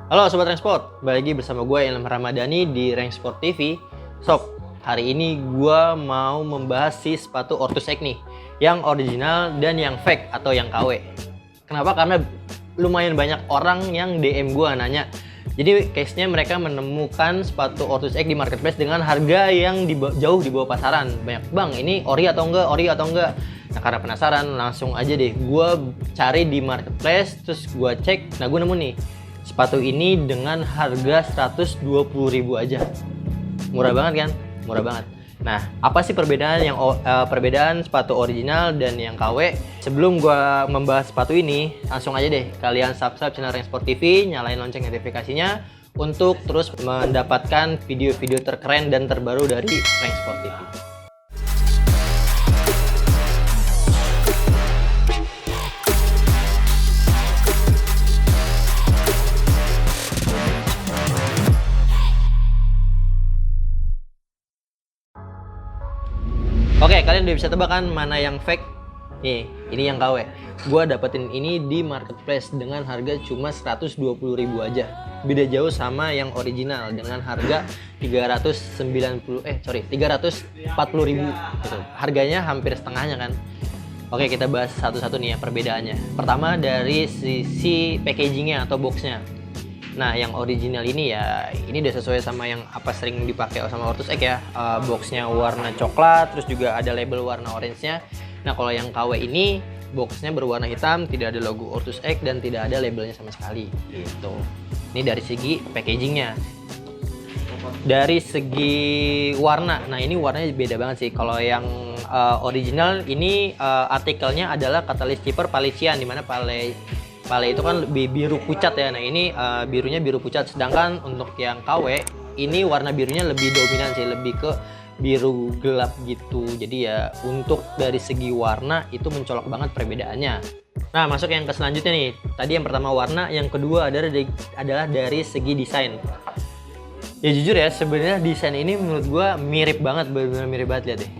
Halo Sobat Rank Sport, balik lagi bersama gue Ilham Ramadhani di Rank Sport TV. Sob, hari ini gue mau membahas si sepatu Ortus X nih, yang original dan yang fake atau yang KW. Kenapa? Karena lumayan banyak orang yang DM gue nanya. Jadi case-nya mereka menemukan sepatu Ortus X di marketplace dengan harga yang jauh di bawah pasaran. Banyak, bang ini ori atau enggak? Nah karena penasaran langsung aja deh gue cari di marketplace, terus gue cek, nah gue nemu nih sepatu ini dengan harga 120.000 aja. Murah banget kan? Murah banget. Nah, apa sih perbedaan sepatu original dan yang KW? Sebelum gua membahas sepatu ini, langsung aja deh kalian subscribe channel Rank Sport TV, nyalain lonceng notifikasinya untuk terus mendapatkan video-video terkeren dan terbaru dari Rank Sport TV. Oke, kalian udah bisa tebak kan mana yang fake? Nih, ini yang KW. Gua dapetin ini di marketplace dengan harga cuma 120.000 aja. Beda jauh sama yang original dengan harga 340.000 gitu. Harganya hampir setengahnya kan. Oke, kita bahas satu-satu nih ya perbedaannya. Pertama dari sisi packagingnya atau boxnya. Nah, yang original ini ya, ini udah sesuai sama yang apa sering dipakai sama Ortus X ya. Boxnya warna coklat, terus juga ada label warna orange-nya. Nah, kalau yang KW ini, boxnya berwarna hitam, tidak ada logo Ortus X dan tidak ada labelnya sama sekali. Gitu. Ini dari segi packagingnya. Dari segi warna, nah ini warnanya beda banget sih. Kalau yang original ini artikelnya adalah Catalyst Chipper Palesian, dimana Pale itu kan biru pucat ya. Nah ini birunya biru pucat. Sedangkan untuk yang KW ini warna birunya lebih dominan sih, lebih ke biru gelap gitu. Jadi ya untuk dari segi warna itu mencolok banget perbedaannya. Nah masuk yang ke selanjutnya nih. Tadi yang pertama warna, yang kedua adalah dari segi desain. Ya jujur ya, sebenarnya desain ini menurut gua mirip banget, benar-benar mirip banget, lihat deh.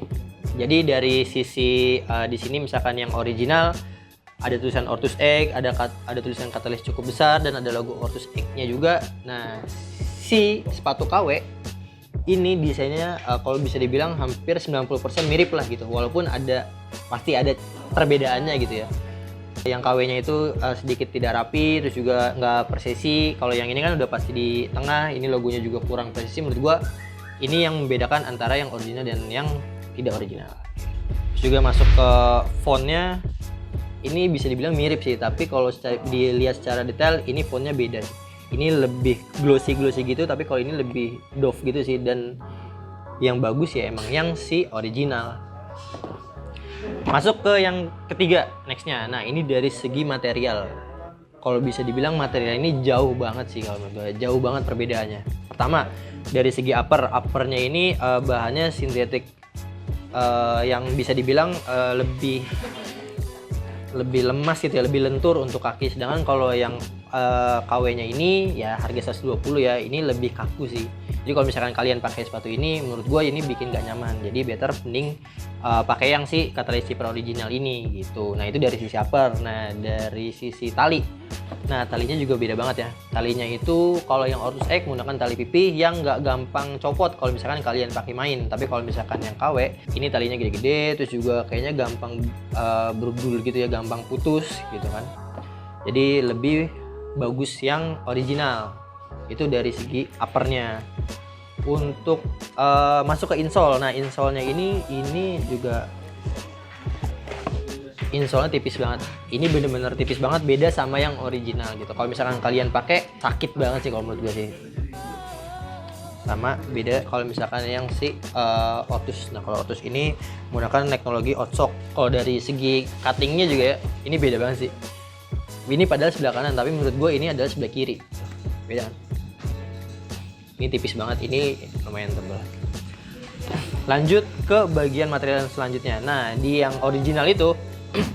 Jadi dari sisi di sini misalkan yang original ada tulisan Ortus X, ada tulisan katalis cukup besar dan ada logo Ortus X-nya juga. Nah, si sepatu KW ini desainnya kalau bisa dibilang hampir 90% mirip lah gitu. Walaupun pasti ada perbedaannya gitu ya. Yang KW-nya itu sedikit tidak rapi, terus juga nggak presisi. Kalau yang ini kan udah pasti di tengah, ini logonya juga kurang presisi. Menurut gua ini yang membedakan antara yang original dan yang tidak original. Terus juga masuk ke fontnya. Ini bisa dibilang mirip sih, tapi kalau dilihat secara detail ini fontnya beda. Ini lebih glossy gitu, tapi kalau ini lebih doff gitu sih. Dan yang bagus ya emang yang si original. Masuk ke yang ketiga, nextnya. Nah ini dari segi material. Kalau bisa dibilang material ini jauh banget sih kalau menurut gue, jauh banget perbedaannya. Pertama dari segi uppernya ini bahannya sintetik yang bisa dibilang lebih lemas gitu ya, lebih lentur untuk kaki. Sedangkan kalau yang KW-nya ini ya harga 120 ya, ini lebih kaku sih. Jadi kalau misalkan kalian pakai sepatu ini, menurut gue ini bikin gak nyaman. Jadi better mending pakai yang si Catalyst Chipper original ini gitu. Nah itu dari sisi upper. Nah dari sisi tali, nah talinya juga beda banget ya. Talinya itu kalau yang Ortus X menggunakan tali pipih yang nggak gampang copot kalau misalkan kalian pakai main. Tapi kalau misalkan yang KW ini talinya gede-gede, terus juga kayaknya gampang berudul gitu ya, gampang putus gitu kan. Jadi lebih bagus yang original. Itu dari segi uppernya. Untuk masuk ke insole, nah insole-nya ini juga insole-nya tipis banget. Ini bener-bener tipis banget, beda sama yang original gitu. Kalau misalkan kalian pakai sakit banget sih kalau menurut gue sih. Sama beda kalau misalkan yang si Ortus. Nah kalau Ortus ini menggunakan teknologi outshock. Kalau dari segi cuttingnya juga ya, ini beda banget sih. Ini padahal sebelah kanan, tapi menurut gue ini adalah sebelah kiri. Beda kan? Ini tipis banget, ini lumayan tebal. Lanjut ke bagian material selanjutnya. Nah di yang original itu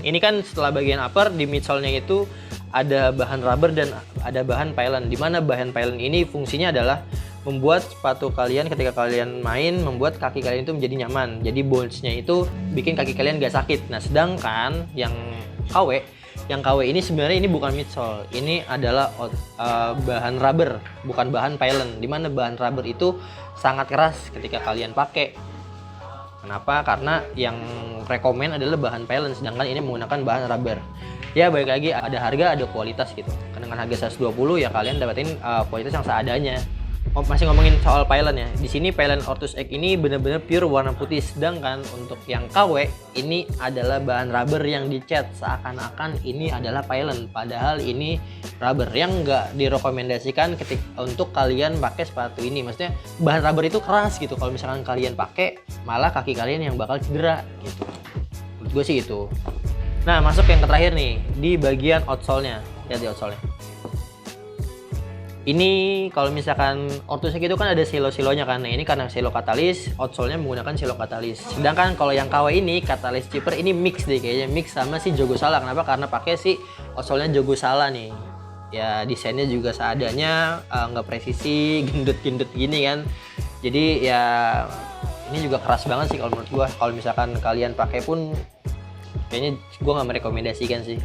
ini kan setelah bagian upper di midsole-nya itu ada bahan rubber dan ada bahan pylon. Dimana bahan pylon ini fungsinya adalah membuat sepatu kalian ketika kalian main, membuat kaki kalian itu menjadi nyaman. Jadi bones-nya itu bikin kaki kalian gak sakit. Nah sedangkan yang KW yang KW ini sebenarnya ini bukan midsole, ini adalah bahan rubber, bukan bahan pylon. Dimana bahan rubber itu sangat keras ketika kalian pakai. Kenapa? Karena yang rekomen adalah bahan pylon, sedangkan ini menggunakan bahan rubber. Ya balik lagi, ada harga ada kualitas gitu. Dengan harga 120 ya kalian dapetin kualitas yang seadanya. Masih ngomongin soal pylon ya. Di sini pylon Ortus X ini benar-benar pure warna putih, sedangkan untuk yang KW ini adalah bahan rubber yang dicat seakan-akan ini adalah pylon, padahal ini rubber yang nggak direkomendasikan untuk kalian pakai sepatu ini. Maksudnya bahan rubber itu keras gitu. Kalau misalkan kalian pakai, malah kaki kalian yang bakal cedera gitu. Menurut gue sih gitu. Nah, masuk yang terakhir nih, di bagian outsole-nya. Lihat di outsole-nya. Ini kalau misalkan Ortus X itu kan ada silo-silonya kan. Nah, ini karena silo katalis, outsole-nya menggunakan silo katalis. Sedangkan kalau yang KW ini katalis chipper ini mix deh kayaknya, mix sama si Jogo Sala. Kenapa? Karena pakai si outsole-nya Jogo Sala nih. Ya desainnya juga seadanya, nggak presisi, gendut-gendut gini kan. Jadi ya ini juga keras banget sih kalau menurut gua. Kalau misalkan kalian pakai pun kayaknya gua nggak merekomendasikan sih.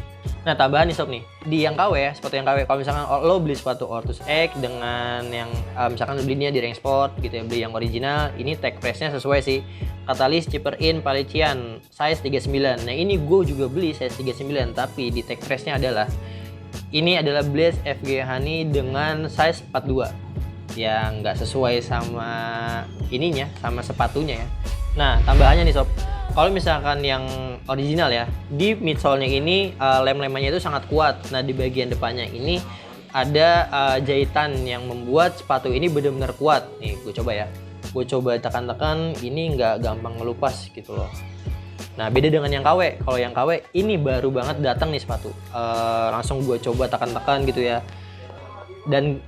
Nah, tambahan nih sob nih, di yang KW ya, sepatu yang KW, kalau misalkan lo beli sepatu Ortus X dengan yang misalkan belinya di Rank Sport gitu ya, beli yang original, ini tag pressnya sesuai sih. Katalis chipper in Palecian size 39. Nah, ini gue juga beli size 39, tapi di tag pressnya adalah ini adalah Blaze FG Honey dengan size 42. Yang nggak sesuai sama ininya, sama sepatunya ya. Nah, tambahannya nih sob, kalau misalkan yang original ya, di midsole-nya ini lem-lemannya itu sangat kuat. Nah, di bagian depannya ini ada jahitan yang membuat sepatu ini benar-benar kuat. Nih, gue coba ya. Gue coba tekan-tekan, ini nggak gampang ngelupas gitu loh. Nah, beda dengan yang KW. Kalau yang KW ini baru banget datang nih sepatu. Langsung gue coba tekan-tekan gitu ya. Dan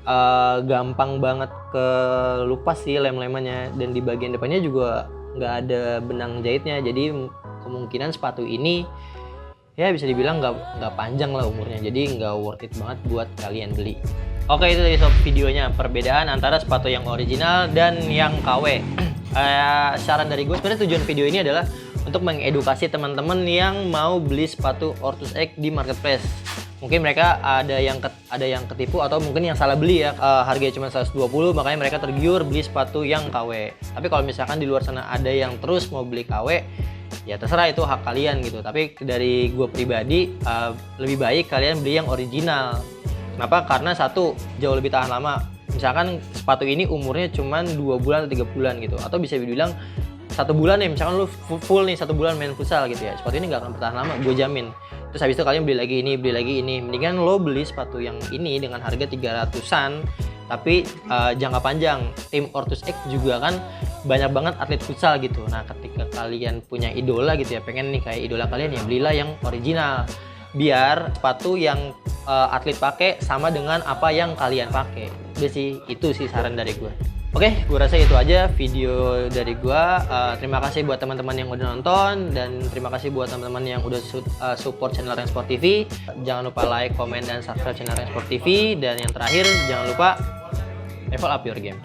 gampang banget kelupas sih lem-lemannya. Dan di bagian depannya juga nggak ada benang jahitnya, jadi kemungkinan sepatu ini ya bisa dibilang nggak panjang lah umurnya, jadi nggak worth it banget buat kalian beli. Oke, itu tadi sob videonya, perbedaan antara sepatu yang original dan yang KW. Saran dari gue, sebenarnya tujuan video ini adalah untuk mengedukasi teman-teman yang mau beli sepatu Ortus X di marketplace. Mungkin mereka ada yang ketipu atau mungkin yang salah beli ya, harganya cuma 120, makanya mereka tergiur beli sepatu yang KW. Tapi kalau misalkan di luar sana ada yang terus mau beli KW, ya terserah, itu hak kalian gitu. Tapi dari gue pribadi, lebih baik kalian beli yang original. Kenapa? Karena satu, jauh lebih tahan lama. Misalkan sepatu ini umurnya cuma 2 bulan atau 3 bulan gitu, atau bisa dibilang 1 bulan nih, misalkan lu full nih 1 bulan main futsal gitu ya, sepatu ini nggak akan bertahan lama, gue jamin. Terus habis itu kalian beli lagi ini, mendingan lo beli sepatu yang ini dengan harga 300-an tapi jangka panjang. Tim Ortus X juga kan banyak banget atlet futsal gitu. Nah, ketika kalian punya idola gitu ya, pengen nih kayak idola kalian, ya belilah yang original, biar sepatu yang atlet pakai sama dengan apa yang kalian pakai. Udah sih, itu sih saran dari gue. Oke, gue rasa itu aja video dari gue. Terima kasih buat teman-teman yang udah nonton, dan terima kasih buat teman-teman yang udah support channel Rank Sport TV. Jangan lupa like, comment, dan subscribe channel Rank Sport TV. Dan yang terakhir, jangan lupa level up your game.